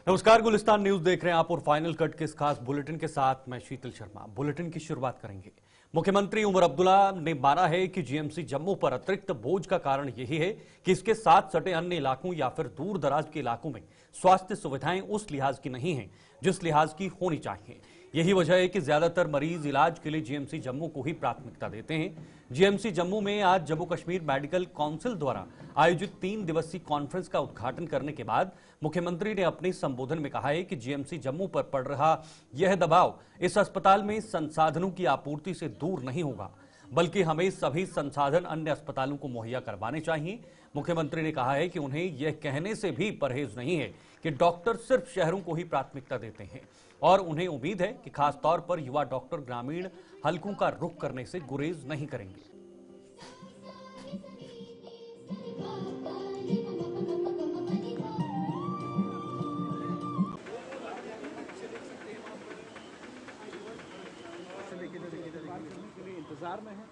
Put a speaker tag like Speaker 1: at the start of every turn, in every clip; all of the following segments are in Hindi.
Speaker 1: नमस्कार, गुलिस्तान न्यूज देख रहे हैं आप और फाइनल कट के इस खास बुलेटिन के साथ मैं शीतल शर्मा। बुलेटिन की शुरुआत करेंगे। मुख्यमंत्री उमर अब्दुल्ला ने माना है कि जीएमसी जम्मू पर अतिरिक्त बोझ का कारण यही है कि इसके साथ सटे अन्य इलाकों या फिर दूर दराज के इलाकों में स्वास्थ्य सुविधाएं उस लिहाज की नहीं है जिस लिहाज की होनी चाहिए। यही वजह है कि ज्यादातर मरीज इलाज के लिए जीएमसी जम्मू को ही प्राथमिकता देते हैं। जीएमसी जम्मू में आज जम्मू कश्मीर मेडिकल काउंसिल द्वारा आयोजित 3 दिवसीय कॉन्फ्रेंस का उद्घाटन करने के बाद मुख्यमंत्री ने अपने संबोधन में कहा है कि जीएमसी जम्मू पर पड़ रहा यह दबाव इस अस्पताल में संसाधनों की आपूर्ति से दूर नहीं होगा, बल्कि हमें सभी संसाधन अन्य अस्पतालों को मुहैया करवाने चाहिए। मुख्यमंत्री ने कहा है कि उन्हें यह कहने से भी परहेज नहीं है कि डॉक्टर सिर्फ शहरों को ही प्राथमिकता देते हैं और उन्हें उम्मीद है कि खास तौर पर युवा डॉक्टर ग्रामीण हलकों का रुख करने से गुरेज नहीं करेंगे।
Speaker 2: इंतजार में है।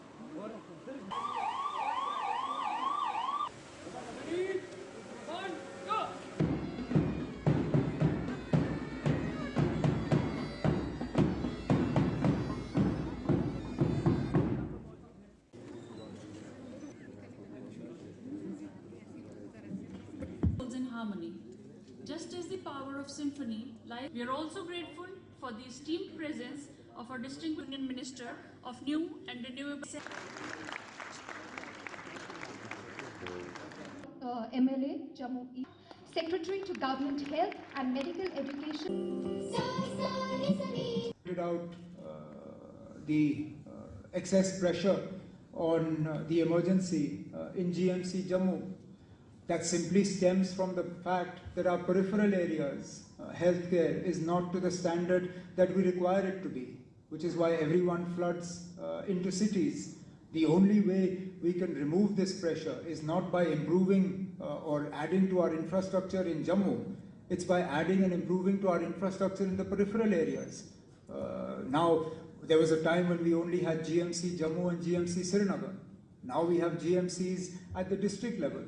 Speaker 3: In harmony. Just as the power of symphony lies, we are also grateful for the esteemed presence of our distinguished Union Minister of New and Renewable
Speaker 4: MLA Jammu East, Secretary to Government Health and Medical Education.
Speaker 5: Out the excess pressure on the emergency in GMC Jammu. That simply stems from the fact that our peripheral areas, healthcare is not to the standard that we require it to be, which is why everyone floods into cities. The only way we can remove this pressure is not by improving or adding to our infrastructure in Jammu, it's by adding and improving to our infrastructure in the peripheral areas. Now, there was a time when we only had GMC Jammu and GMC Srinagar. Now we have GMCs at the district level.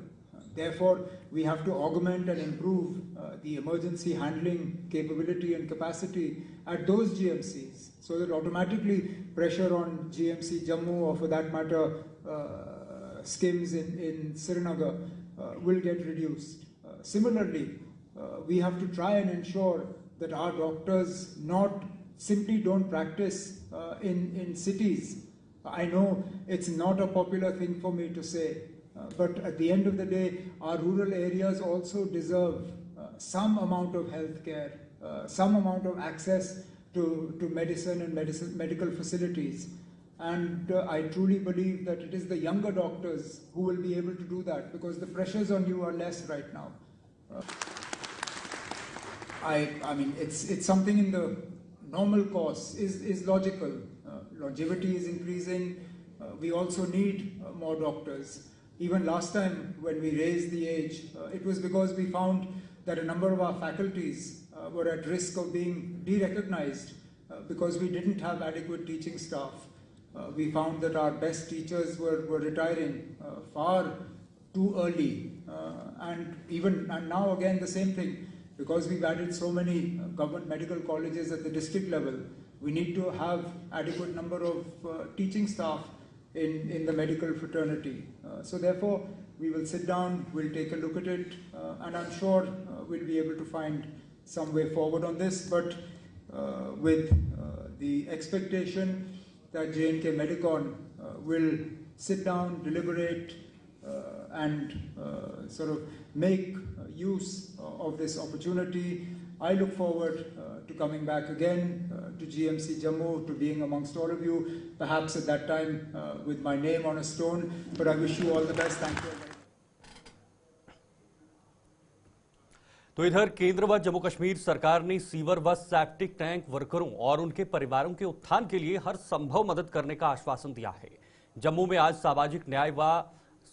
Speaker 5: Therefore, we have to augment and improve the emergency handling capability and capacity at those GMCs so that automatically pressure on GMC Jammu or for that matter SCIMS in Srinagar will get reduced. Similarly, we have to try and ensure that our doctors not simply don't practice in cities. I know it's not a popular thing for me to say, but at the end of the day, our rural areas also deserve some amount of health care, some amount of access to medicine and medical facilities. And I truly believe that it is the younger doctors who will be able to do that because the pressures on you are less right now. I mean, it's something in the normal course is logical. Longevity is increasing. We also need more doctors. Even last time when we raised the age, it was because we found that a number of our faculties were at risk of being de-recognized because we didn't have adequate teaching staff. We found that our best teachers were retiring far too early. And now again the same thing, because we've added so many government medical colleges at the district level, we need to have adequate number of teaching staff in the medical fraternity. So therefore, we will sit down, we'll take a look at it, and I'm sure we'll be able to find some way forward on this, but with the expectation that J&K Medicon will sit down, deliberate, and sort of make use of this opportunity. I look forward to coming back again to GMC Jammu, to being amongst all of you, perhaps at that time with my name on a stone, but I wish you all the best. Thank you.
Speaker 1: तो इधर केंद्र व जम्मू कश्मीर सरकार ने सीवर व सेप्टिक टैंक वर्करों और उनके परिवारों के उत्थान के लिए हर संभव मदद करने का आश्वासन दिया है। जम्मू में आज सामाजिक न्याय व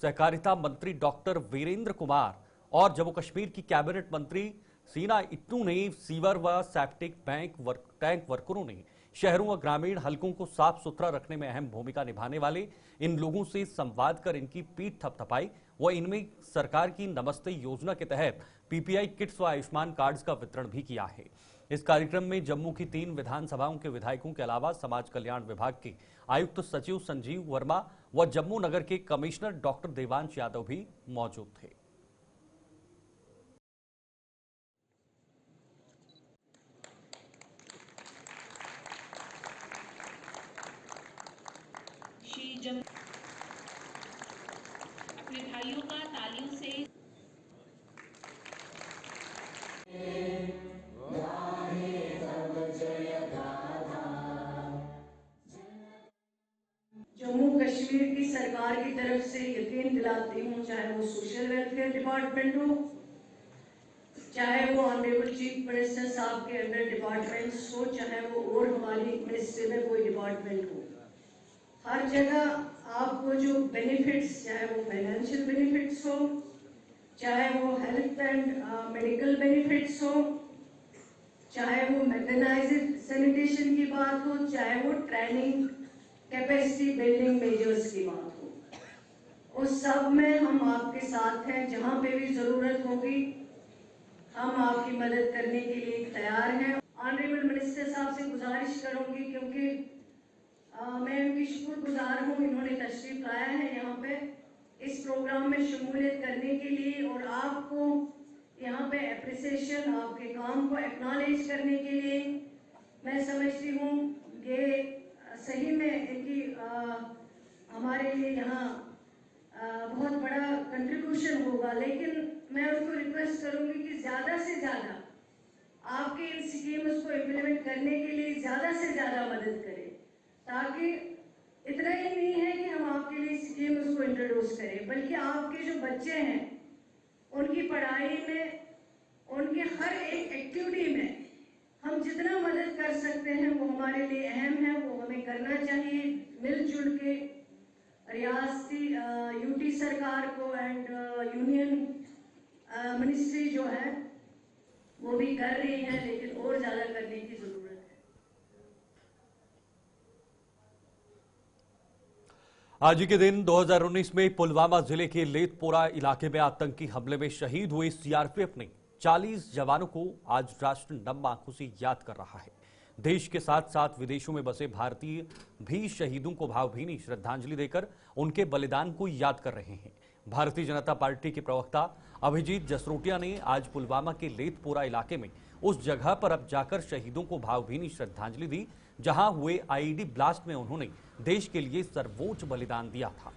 Speaker 1: सहकारिता मंत्री डॉक्टर वीरेंद्र कुमार और जम्मू कश्मीर की कैबिनेट मंत्री सीना इट्टू ने सीवर व सेप्टिक टैंक वर्करों ने शहरों व ग्रामीण हलकों को साफ सुथरा रखने में अहम भूमिका निभाने वाले इन लोगों से संवाद कर इनकी पीठ थपथपाई, वो इनमें सरकार की नमस्ते योजना के तहत पीपीआई किट्स व आयुष्मान कार्ड्स का वितरण भी किया है। इस कार्यक्रम में जम्मू की 3 विधानसभाओं के विधायकों के अलावा समाज कल्याण विभाग के आयुक्त सचिव संजीव वर्मा व जम्मू नगर के कमिश्नर डॉक्टर देवांश यादव भी मौजूद थे।
Speaker 3: अपने भाइयों का तालियों से
Speaker 2: जम्मू कश्मीर की सरकार की तरफ से यकीन दिलाती हूँ, चाहे वो सोशल वेलफेयर डिपार्टमेंट हो, चाहे वो ऑनरेबल चीफ मिनिस्टर साहब के अंडर डिपार्टमेंट्स हो, चाहे वो और हमारी मिनिस्ट्री में कोई डिपार्टमेंट हो, हर जगह आपको जो बेनिफिट्स, चाहे वो फाइनेंशियल बेनिफिट्स हो, चाहे वो हेल्थ एंड मेडिकल बेनिफिट्स हो, चाहे वो मैकेनाइज्ड सैनिटेशन की बात हो, चाहे वो ट्रेनिंग कैपेसिटी बिल्डिंग मेजर्स की बात हो, उस सब में हम आपके साथ हैं। जहां पे भी जरूरत होगी हम आपकी मदद करने के लिए तैयार हैं। ऑनरेबल मिनिस्टर साहब से गुजारिश करूंगी, क्योंकि मैं उनकी शुक्रगुजार हूं, इन्होंने तशरीफ लाया है यहाँ पे इस प्रोग्राम में शमूलियत करने के लिए और आपको यहाँ पे एप्रिसिएशन, आपके काम को एक्नॉलेज करने के लिए। मैं समझती हूँ ये सही में इनकी हमारे लिए यहाँ बहुत बड़ा कंट्रीब्यूशन होगा, लेकिन मैं उनको रिक्वेस्ट करूंगी कि ज़्यादा से ज़्यादा आपके इन स्कीम्स को इम्प्लीमेंट करने के लिए ज़्यादा से ज़्यादा मदद करें, ताकि इतना ही नहीं है कि हम आपके लिए स्कीम्स को इंट्रोड्यूस करें, बल्कि आपके जो बच्चे हैं उनकी पढ़ाई में, उनके हर एक एक्टिविटी में हम जितना मदद कर सकते हैं वो हमारे लिए अहम है, वो हमें करना चाहिए मिलजुल के। रियासती यूटी सरकार को एंड यूनियन मिनिस्ट्री जो है वो भी कर रही है, लेकिन और ज्यादा करने की जरूरत है।
Speaker 1: आज ही के दिन 2019 में पुलवामा जिले के लेथपोरा इलाके में आतंकी हमले में शहीद हुए सीआरपीएफ ने 40 जवानों को आज राष्ट्र नम आंखों से याद कर रहा है। देश के साथ साथ विदेशों में बसे भारतीय भी शहीदों को भावभीनी श्रद्धांजलि देकर उनके बलिदान को याद कर रहे हैं। भारतीय जनता पार्टी के प्रवक्ता अभिजीत जसरोटिया ने आज पुलवामा के लेथपोरा इलाके में उस जगह पर अब जाकर शहीदों को भावभीनी श्रद्धांजलि दी जहां हुए आईईडी ब्लास्ट में उन्होंने देश के लिए सर्वोच्च बलिदान दिया था।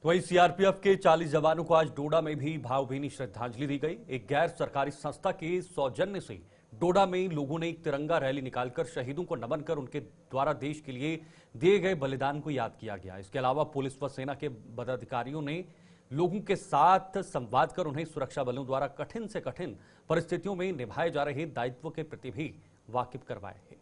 Speaker 1: तो वहीं सीआरपीएफ के 40 जवानों को आज डोडा में भी भावभीनी श्रद्धांजलि दी गई। एक गैर सरकारी संस्था के सौजन्य से डोडा में लोगों ने एक तिरंगा रैली निकालकर शहीदों को नमन कर उनके द्वारा देश के लिए दिए गए बलिदान को याद किया गया। इसके अलावा पुलिस व सेना के पदाधिकारियों ने लोगों के साथ संवाद कर उन्हें सुरक्षा बलों द्वारा कठिन से कठिन परिस्थितियों में निभाए जा रहे दायित्व के प्रति भी वाकिफ करवाए हैं।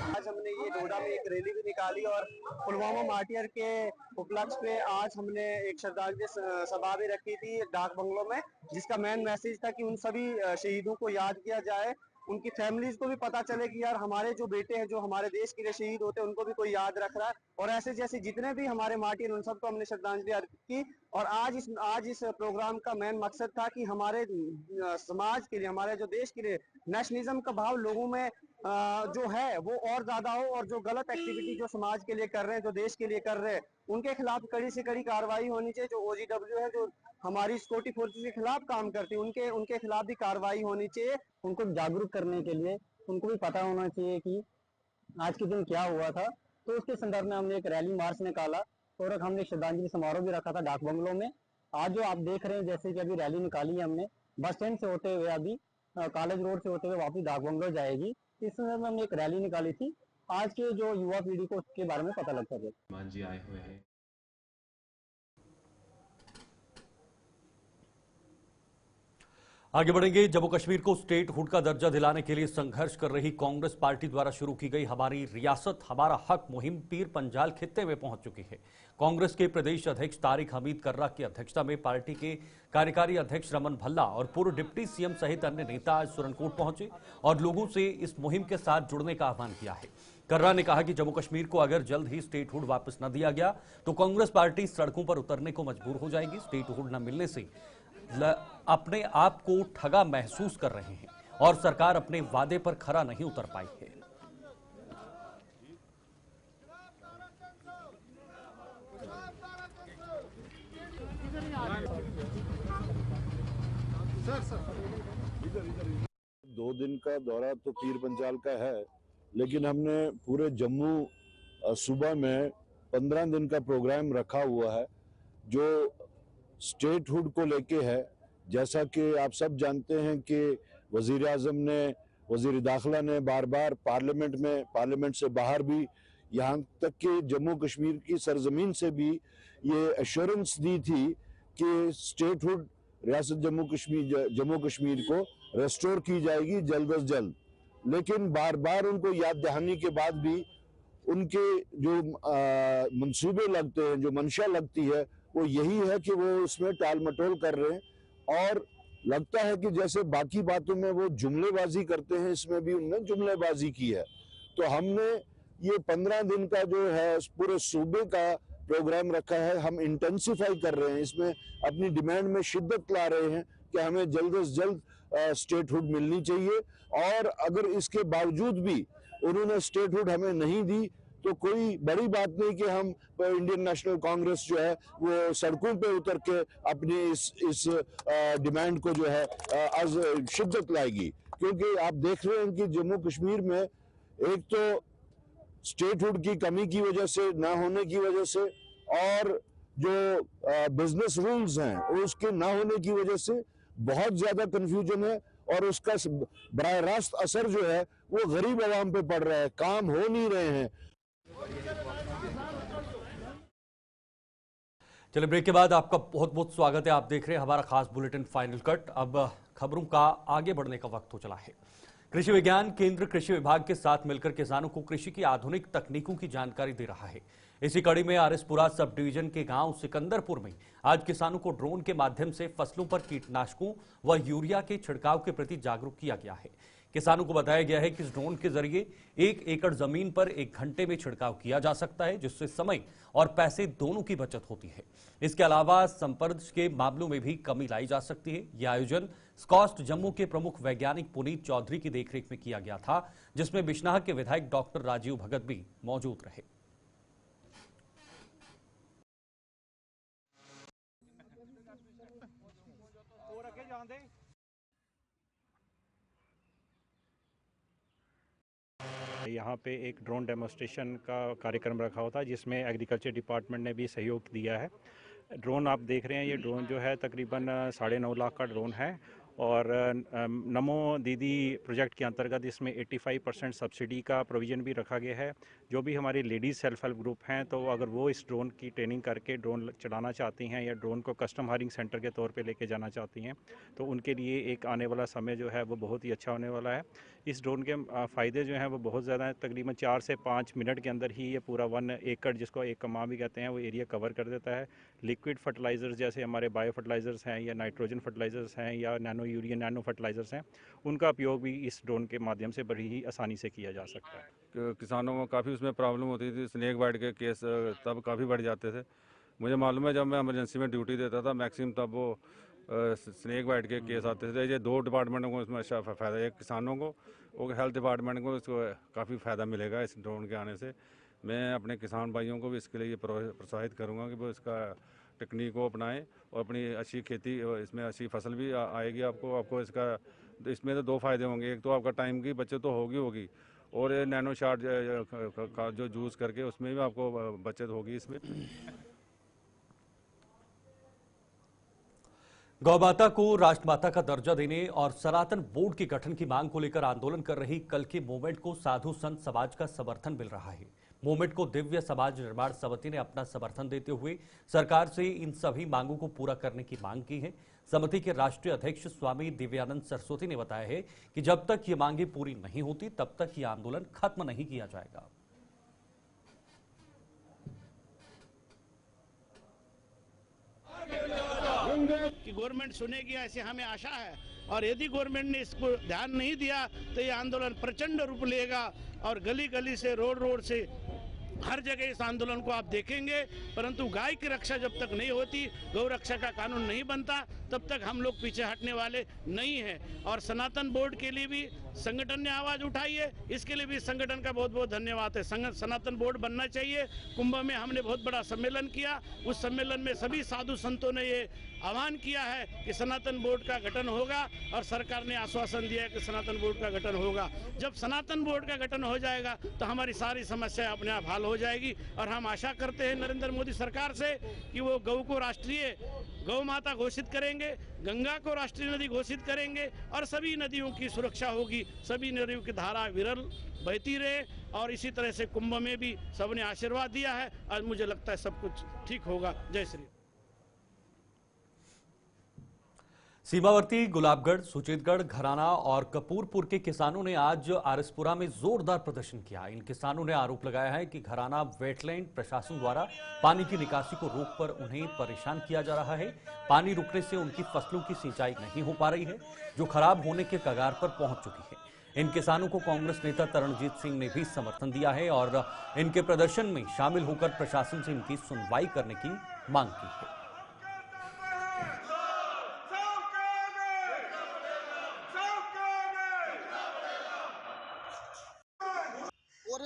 Speaker 6: आज हमने ये डोडा में एक रैली भी निकाली और पुलवामा मार्टियर के उपलक्ष्य पे आज हमने एक श्रद्धांजलि सभा भी रखी थी डाक बंगलों में, जिसका मेन मैसेज था कि उन सभी शहीदों को याद किया जाए, उनकी फैमिलीज को भी पता चले कि यार हमारे जो बेटे हैं जो हमारे देश के लिए शहीद होते हैं उनको भी कोई याद रख रहा है। और ऐसे जैसे जितने भी हमारे मार्टियर उन सबको हमने श्रद्धांजलि अर्पित की। और आज इस प्रोग्राम का मेन मकसद था कि हमारे समाज के लिए, हमारे जो देश के लिए नेशनलिज्म का भाव लोगों में जो है वो और ज्यादा हो, और जो गलत एक्टिविटी जो समाज के लिए कर रहे हैं, जो देश के लिए कर रहे हैं, उनके खिलाफ कड़ी से कड़ी कार्रवाई होनी चाहिए। जो OGW है, जो हमारी सिक्योरिटी फोर्सेस के खिलाफ काम करती है, उनके खिलाफ भी कार्रवाई होनी चाहिए।
Speaker 7: उनको जागरूक करने के लिए
Speaker 6: उनको भी पता होना चाहिए कि आज के दिन क्या हुआ था। तो उसके संदर्भ में हमने एक रैली मार्च निकाला और एक हमने श्रद्धांजलि समारोह भी रखा था डाक बंगलों में। आज जो आप देख रहे हैं जैसे कि अभी रैली निकाली है हमने बस स्टैंड से होते हुए अभी कॉलेज रोड से होते हुए वापस डाक बंगलो जाएगी। इस संदर्भ में हमने एक रैली निकाली थी आज के जो युवा पीढ़ी को उसके बारे में पता लग सके।
Speaker 7: मान जी आए हुए हैं।
Speaker 1: आगे बढ़ेंगे। जम्मू कश्मीर को स्टेटहुड का दर्जा दिलाने के लिए संघर्ष कर रही कांग्रेस पार्टी द्वारा शुरू की गई हमारी रियासत हमारा हक मुहिम पीर पंजाल खित्ते में पहुंच चुकी है। कांग्रेस के प्रदेश अध्यक्ष तारिक हमीद कर्रा की अध्यक्षता में पार्टी के कार्यकारी अध्यक्ष रमन भल्ला और पूर्व डिप्टी सीएम सहित अन्य नेता आज सुरनकोट पहुंचे और लोगों से इस मुहिम के साथ जुड़ने का आह्वान किया है। कर्रा ने कहा कि जम्मू कश्मीर को अगर जल्द ही स्टेटहुड वापस न दिया गया तो कांग्रेस पार्टी सड़कों पर उतरने को मजबूर हो जाएगी। स्टेटहुड न मिलने से अपने आप को ठगा महसूस कर रहे हैं और सरकार अपने वादे पर खरा नहीं उतर पाई है।
Speaker 8: दो दिन का दौरा तो पीर पंजाल का है, लेकिन हमने पूरे जम्मू सूबा में 15 दिन का प्रोग्राम रखा हुआ है जो स्टेटहुड को लेके है। जैसा कि आप सब जानते हैं कि वजीर आजम ने, वजीर दाखिला ने बार बार पार्लियामेंट से बाहर भी, यहाँ तक कि जम्मू कश्मीर की सरजमीन से भी ये एश्योरेंस दी थी कि स्टेटहुड रियासत जम्मू कश्मीर को रेस्टोर की जाएगी जल्द अज जल्द। लेकिन बार बार उनको याद दहानी के बाद भी उनके जो मंसूबे लगते हैं, जो मंशा लगती है, वो यही है कि वो उसमें टाल मटोल कर रहे हैं और लगता है कि जैसे बाकी बातों में वो जुमलेबाजी करते हैं, इसमें भी उन्होंने जुमलेबाजी की है। तो हमने ये 15 दिन का जो है पूरे सूबे का प्रोग्राम रखा है। हम इंटेंसिफाई कर रहे हैं, इसमें अपनी डिमांड में शिद्दत ला रहे हैं कि हमें जल्द से जल्द स्टेटहुड मिलनी चाहिए और अगर इसके बावजूद भी उन्होंने स्टेटहुड हमें नहीं दी तो कोई बड़ी बात नहीं कि हम इंडियन नेशनल कांग्रेस जो है वो सड़कों पे उतर के अपनी इस डिमांड को जो है आज शिद्दत लाएगी। क्योंकि आप देख रहे हैं कि जम्मू कश्मीर में एक तो स्टेटहुड की कमी की वजह से, ना होने की वजह से, और जो बिजनेस रूल्स हैं उसके ना होने की वजह से बहुत ज्यादा कंफ्यूजन है और उसका बराह रास्त असर जो है वो गरीब आवाम पे पड़ रहा है। काम हो नहीं रहे हैं।
Speaker 1: चलिए, ब्रेक के बाद आपका बहुत बहुत स्वागत है। आप देख रहे हैं हमारा खास बुलेटिन फाइनल कट। अब खबरों का आगे बढ़ने का वक्त हो चला है। कृषि विज्ञान केंद्र कृषि विभाग के साथ मिलकर किसानों को कृषि की आधुनिक तकनीकों की जानकारी दे रहा है। इसी कड़ी में आरएसपुरा सब डिवीजन के गांव सिकंदरपुर में आज किसानों को ड्रोन के माध्यम से फसलों पर कीटनाशकों व यूरिया के छिड़काव के प्रति जागरूक किया गया है। किसानों को बताया गया है कि इस ड्रोन के जरिए 1 एकड़ जमीन पर 1 घंटे में छिड़काव किया जा सकता है, जिससे समय और पैसे दोनों की बचत होती है। इसके अलावा संपर्क के मामलों में भी कमी लाई जा सकती है। यह आयोजन स्कॉस्ट जम्मू के प्रमुख वैज्ञानिक पुनीत चौधरी की देखरेख में किया गया था, जिसमें बिश्नाह के विधायक डॉक्टर राजीव भगत भी मौजूद रहे।
Speaker 9: यहाँ पे एक ड्रोन डेमोस्ट्रेशन का कार्यक्रम रखा होता है जिसमें एग्रीकल्चर डिपार्टमेंट ने भी सहयोग दिया है। ड्रोन आप देख रहे हैं, ये ड्रोन जो है तकरीबन 9.5 लाख का ड्रोन है और नमो दीदी प्रोजेक्ट के अंतर्गत इसमें 85% सब्सिडी का प्रोविज़न भी रखा गया है। जो भी हमारी लेडीज़ सेल्फ हेल्प ग्रुप हैं तो अगर वो इस ड्रोन की ट्रेनिंग करके ड्रोन चलाना चाहती हैं या ड्रोन को कस्टम हायरिंग सेंटर के तौर पे लेके जाना चाहती हैं तो उनके लिए एक आने वाला समय जो है वो बहुत ही अच्छा होने वाला है। इस ड्रोन के फ़ायदे जो हैं वो बहुत ज़्यादा हैं। तकरीबन 4 से 5 मिनट के अंदर ही ये पूरा 1 एकड़, जिसको एक कमा भी कहते हैं, वो एरिया कवर कर देता है। लिक्विड फर्टिलाइज़र्स जैसे हमारे बायो फर्टिलाइज़र्स हैं या नाइट्रोजन फर्टिलाइज़र्स हैं या नैनो यूरिया नैनो फर्टिलाइज़र्स हैं, उनका उपयोग भी इस ड्रोन के माध्यम से बड़ी ही आसानी से किया जा सकता है।
Speaker 10: किसानों को काफ़ी उसमें प्रॉब्लम होती थी, स्नेक बाइट के केस तब काफ़ी बढ़ जाते थे। मुझे मालूम है जब मैं इमरजेंसी में ड्यूटी देता था मैक्सिमम तब वो स्नेक बाइट के केस आते थे। ये 2 डिपार्टमेंटों को इसमें अच्छा फ़ायदा है, किसानों को और हेल्थ डिपार्टमेंट को इसको काफ़ी फ़ायदा मिलेगा इस ड्रोन के आने से। मैं अपने किसान भाइयों को भी इसके लिए प्रोत्साहित करूँगा कि वो इसका टेक्निक को अपनाएं और अपनी अच्छी खेती, इसमें अच्छी फसल भी आएगी। आपको इसका तो इसमें तो दो फायदे होंगे, एक तो आपका टाइम की बचत तो होगी और ये नैनो शार्ट का जो जूस करके उसमें भी आपको बचत होगी इसमें।
Speaker 1: गौमाता को राष्ट्रमाता का दर्जा देने और सनातन बोर्ड के गठन की मांग को लेकर आंदोलन कर रही कल के मूवमेंट को साधु संत समाज का समर्थन मिल रहा है। मूवमेंट को दिव्य समाज निर्माण समिति ने अपना समर्थन देते हुए सरकार से इन सभी मांगों को पूरा करने की मांग की है। समिति के राष्ट्रीय अध्यक्ष स्वामी दिव्यानंद सरस्वती ने बताया है कि जब तक ये मांगे पूरी नहीं होती तब तक ये आंदोलन खत्म नहीं किया जाएगा।
Speaker 7: कि गवर्नमेंट सुनेगी ऐसी हमें आशा है, और यदि गवर्नमेंट ने इसको ध्यान नहीं दिया तो ये आंदोलन प्रचंड रूप लेगा और गली गली से रोड से हर जगह इस आंदोलन को आप देखेंगे। परंतु गाय की रक्षा जब तक नहीं होती, गौ रक्षा का कानून नहीं बनता, तब तक हम लोग पीछे हटने वाले नहीं हैं। और सनातन बोर्ड के लिए भी संगठन ने आवाज उठाई है, इसके लिए भी संगठन का बहुत बहुत धन्यवाद है। सनातन बोर्ड बनना चाहिए। कुंभ में हमने बहुत बड़ा सम्मेलन किया, उस सम्मेलन में सभी साधु संतों ने ये आह्वान किया है कि सनातन बोर्ड का गठन होगा, और सरकार ने आश्वासन दिया है कि सनातन बोर्ड का गठन होगा। जब सनातन बोर्ड का गठन हो जाएगा तो हमारी सारी समस्याएं अपने आप हल हो जाएगी। और हम आशा करते हैं नरेंद्र मोदी सरकार से कि वो गौ को राष्ट्रीय गौ माता घोषित करेंगे, गंगा को राष्ट्रीय नदी घोषित करेंगे, और सभी नदियों की सुरक्षा होगी, सभी नदियों की धारा विरल बहती रहे। और इसी तरह से कुंभ में भी सबने आशीर्वाद दिया है। आज मुझे लगता है सब कुछ ठीक होगा। जय श्री।
Speaker 1: सीमावर्ती गुलाबगढ़, सुचेतगढ़, घराना और कपूरपुर के किसानों ने आज आरएसपुरा में जोरदार प्रदर्शन किया। इन किसानों ने आरोप लगाया है कि घराना वेटलैंड प्रशासन द्वारा पानी की निकासी को रोककर उन्हें परेशान किया जा रहा है। पानी रुकने से उनकी फसलों की सिंचाई नहीं हो पा रही है, जो खराब होने के कगार पर पहुंच चुकी है। इन किसानों को कांग्रेस नेता तरणजीत सिंह ने भी समर्थन दिया है और इनके प्रदर्शन में शामिल होकर प्रशासन से इनकी सुनवाई करने की मांग की है।
Speaker 11: और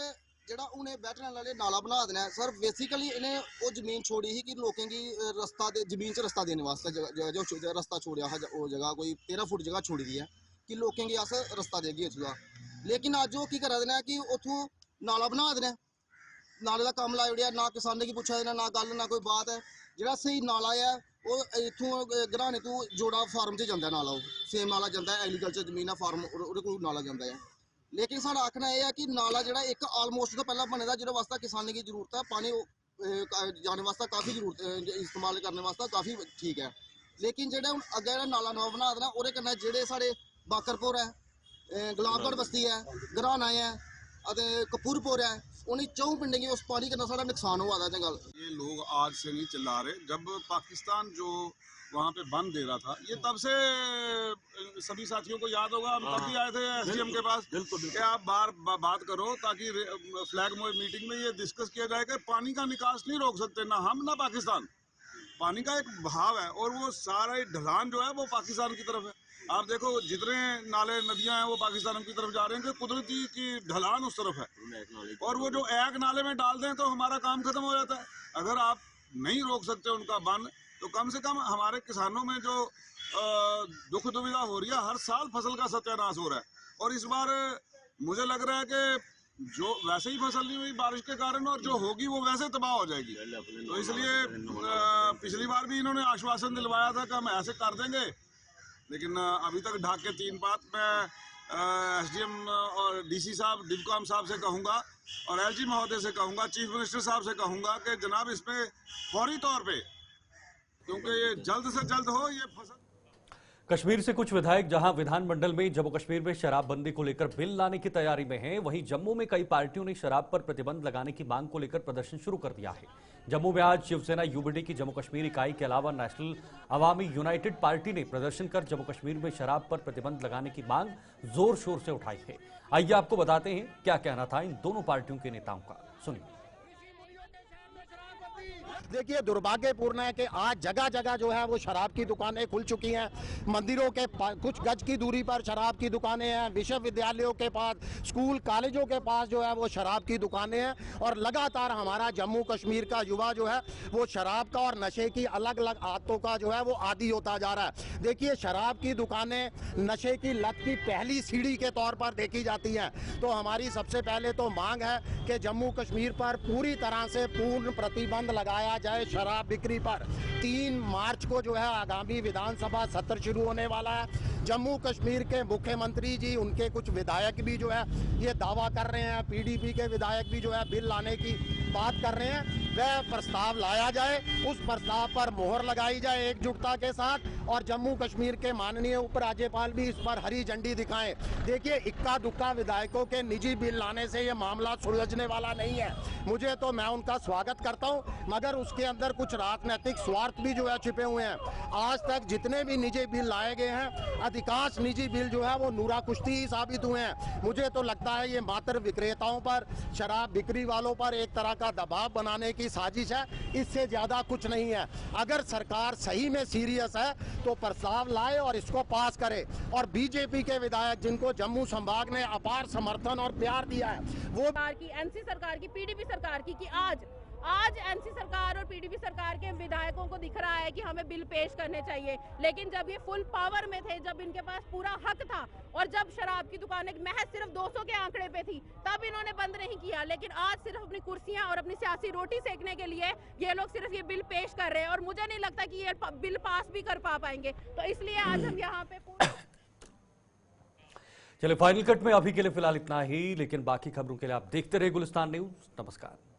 Speaker 11: ਜਿਹੜਾ ਉਹਨੇ ਬੈਠਣ ਵਾਲੇ ਨਾਲਾ ਬਣਾ ਦੇਣਾ ਸਰ, ਬੇਸਿਕਲੀ ਇਹਨੇ ਉਹ ਜ਼ਮੀਨ ਛੋੜੀ ਸੀ ਕਿ ਲੋਕਾਂ ਦੀ ਰਸਤਾ ਦੇ ਜ਼ਮੀਨ 'ਚ ਰਸਤਾ ਦੇਣ ਵਾਸਤੇ ਜੋ ਰਸਤਾ ਛੋੜਿਆ ਹੈ, ਉਹ ਜਗ੍ਹਾ ਕੋਈ 13 ਫੁੱਟ ਜਗ੍ਹਾ ਛੋੜੀ ਦੀ ਹੈ ਕਿ ਲੋਕਾਂ ਦੀ ਆਸ ਰਸਤਾ ਦੇਗੀ उसका। लेकिन ਅੱਜ ਉਹ ਕੀ ਕਰਾ ਦੇਣਾ ਕਿ ਉੱਥੋਂ ਨਾਲਾ ਬਣਾ ਦੇਣਾ, ਨਾਲੇ ਦਾ ਕੰਮ ਲਾਇਆ ਨਾ ਕਿਸਾਨਾਂ ਕੀ ਪੁੱਛਿਆ ਦੇਣਾ, ਨਾ ਗੱਲ ਨਾ ਕੋਈ ਬਾਤ ਹੈ। ਜਿਹੜਾ ਸਹੀ ਨਾਲਾ ਹੈ ਉਹ ਇੱਥੋਂ ਘਰਾਣੇ ਤੋਂ ਜੋੜਾ ਫਾਰਮ 'ਚ ਜਾਂਦਾ ਨਾਲਾ, ਉਹ ਸੇਮ ਨਾਲਾ ਜਾਂਦਾ ਐਗਰੀਕਲਚਰ ਜ਼ਮੀਨ ਆ ਫਾਰਮ, ਉਹਦੇ ਕੋਲ ਨਾਲਾ ਜਾਂਦਾ ਹੈ। लेकिन साढ़ा आखना यह है कि नाला जो एक आलमोस्ट तो पहला बने जो वास्ता किसानों की जरूरत है, पानी जाने वास्ते काफ़ी जरूरत इस्तेमाल करने वास्ते काफ़ी ठीक है। लेकिन जो अगे नाला नवा बना देना वो जोड़े साढ़े बाकरपुर है, गुलाबगढ़ बस्ती है, घराना है, कपूरपुर है, उन्हीं चौं पिंडों की उस पानी करना सारा नुकसान हुआ था। गल
Speaker 12: ये लोग आज से नहीं चिल्ला रहे, जब पाकिस्तान जो वहाँ पे बंद दे रहा था, ये तब से सभी साथियों को याद होगा, हम तब भी आए थे एसडीएम के पास कि आप बात करो ताकि फ्लैग मीटिंग में ये डिस्कस किया जाए कि पानी का निकास नहीं रोक सकते ना हम ना पाकिस्तान। पानी का एक बहाव है और वो सारा ढलान जो है वो पाकिस्तान की तरफ है। आप देखो जितने नाले नदियां हैं वो पाकिस्तान की तरफ जा रहे हैं कि कुदरती की ढलान उस तरफ है, और वो जो एक नाले में डाल दें तो हमारा काम खत्म हो जाता है। अगर आप नहीं रोक सकते उनका बंद तो कम से कम हमारे किसानों में जो दुख दुविधा हो रही है, हर साल फसल का सत्यानाश हो रहा है, और इस बार मुझे लग रहा है कि जो वैसे ही फसल नहीं हुई बारिश के कारण और जो होगी वो वैसे तबाह हो जाएगी। तो इसलिए पिछली बार भी इन्होंने आश्वासन दिलवाया था कि हम ऐसे कर देंगे, लेकिन अभी तक ढाक के तीन बात। मैं एसडीएम और डीसी साहब डिवकॉम साहब से कहूँगा और एलजी महोदय से कहूँगा, चीफ मिनिस्टर साहब से कहूँगा कि जनाब इसमें फौरी तौर पे, क्योंकि ये जल्द से जल्द हो ये फसल।
Speaker 1: कश्मीर से कुछ विधायक जहां विधानमंडल में जम्मू कश्मीर में शराबबंदी को लेकर बिल लाने की तैयारी में हैं, वहीं जम्मू में कई पार्टियों ने शराब पर प्रतिबंध लगाने की मांग को लेकर प्रदर्शन शुरू कर दिया है। जम्मू में आज शिवसेना यूबीडी की जम्मू कश्मीर इकाई के अलावा नेशनल अवामी यूनाइटेड पार्टी ने प्रदर्शन कर जम्मू कश्मीर में शराब पर प्रतिबंध लगाने की मांग जोर शोर से उठाई है। आइए आपको बताते हैं क्या कहना था इन दोनों पार्टियों के नेताओं का, सुनिए।
Speaker 13: देखिए दुर्भाग्यपूर्ण है कि आज जगह जगह जो है वो शराब की दुकानें खुल चुकी हैं। मंदिरों के कुछ गज की दूरी पर शराब की दुकानें हैं, विश्वविद्यालयों के पास, स्कूल कॉलेजों के पास जो है वो शराब की दुकानें हैं और लगातार हमारा जम्मू कश्मीर का युवा जो है वो शराब का और नशे की अलग अलग आदतों का जो है वो आदी होता जा रहा है। देखिए शराब की दुकानें नशे की लत की पहली सीढ़ी के तौर पर देखी जाती हैं। तो हमारी सबसे पहले तो मांग है कि जम्मू कश्मीर पर पूरी तरह से पूर्ण प्रतिबंध लगाया जाए शराब बिक्री पर। 3 मार्च को जो है आगामी विधानसभा सत्र शुरू होने वाला है। जम्मू कश्मीर के मुख्यमंत्री जी, उनके कुछ विधायक भी जो है ये दावा कर रहे हैं, पीडीपी के विधायक भी जो है बिल लाने की बात कर रहे हैं। वह प्रस्ताव लाया जाए, उस प्रस्ताव पर मोहर लगाई जाए एकजुटता के साथ और जम्मू कश्मीर के माननीय उपराज्यपाल भी इस पर हरी झंडी दिखाएं। देखिए इक्का दुक्का विधायकों के निजी बिल लाने से ये मामला सुलझने वाला नहीं है। मुझे तो मैं उनका स्वागत करता हूं, मगर उसके अंदर कुछ राजनीतिक स्वार्थ भी जो है छिपे हुए हैं। आज तक जितने भी निजी बिल लाए गए हैं, अधिकांश निजी बिल जो है वो नूरा कुश्ती ही साबित हुए हैं। मुझे तो लगता है ये मात्र विक्रेताओं पर, शराब बिक्री वालों पर एक तरह का दबाव बनाने की साजिश है, इससे ज्यादा कुछ नहीं है। अगर सरकार सही में सीरियस है तो प्रस्ताव लाए और इसको पास करे। और बीजेपी के विधायक जिनको जम्मू संभाग ने अपार समर्थन और प्यार दिया है, वो
Speaker 14: एनसी सरकार की, पीडीपी सरकार की, कि आज एनसी सरकार और पीडीपी सरकार के विधायकों को दिख रहा है कि हमें बिल पेश करने चाहिए, लेकिन जब ये फुल पावर में थे, जब इनके पास पूरा हक था और जब शराब की दुकानें महज सिर्फ 200 के आंकड़े पे थी, तब इन्होंने बंद नहीं किया। लेकिन आज सिर्फ अपनी कुर्सियां और अपनी सियासी रोटी सेकने के लिए ये लोग सिर्फ ये बिल पेश कर रहे हैं और मुझे नहीं लगता कि ये बिल पास भी कर पाएंगे। तो इसलिए आज हम यहाँ पे
Speaker 1: चलिए फाइनल कट में अभी के लिए फिलहाल इतना ही, लेकिन बाकी खबरों के लिए आप देखते रहे गुलिस्तान न्यूज। नमस्कार।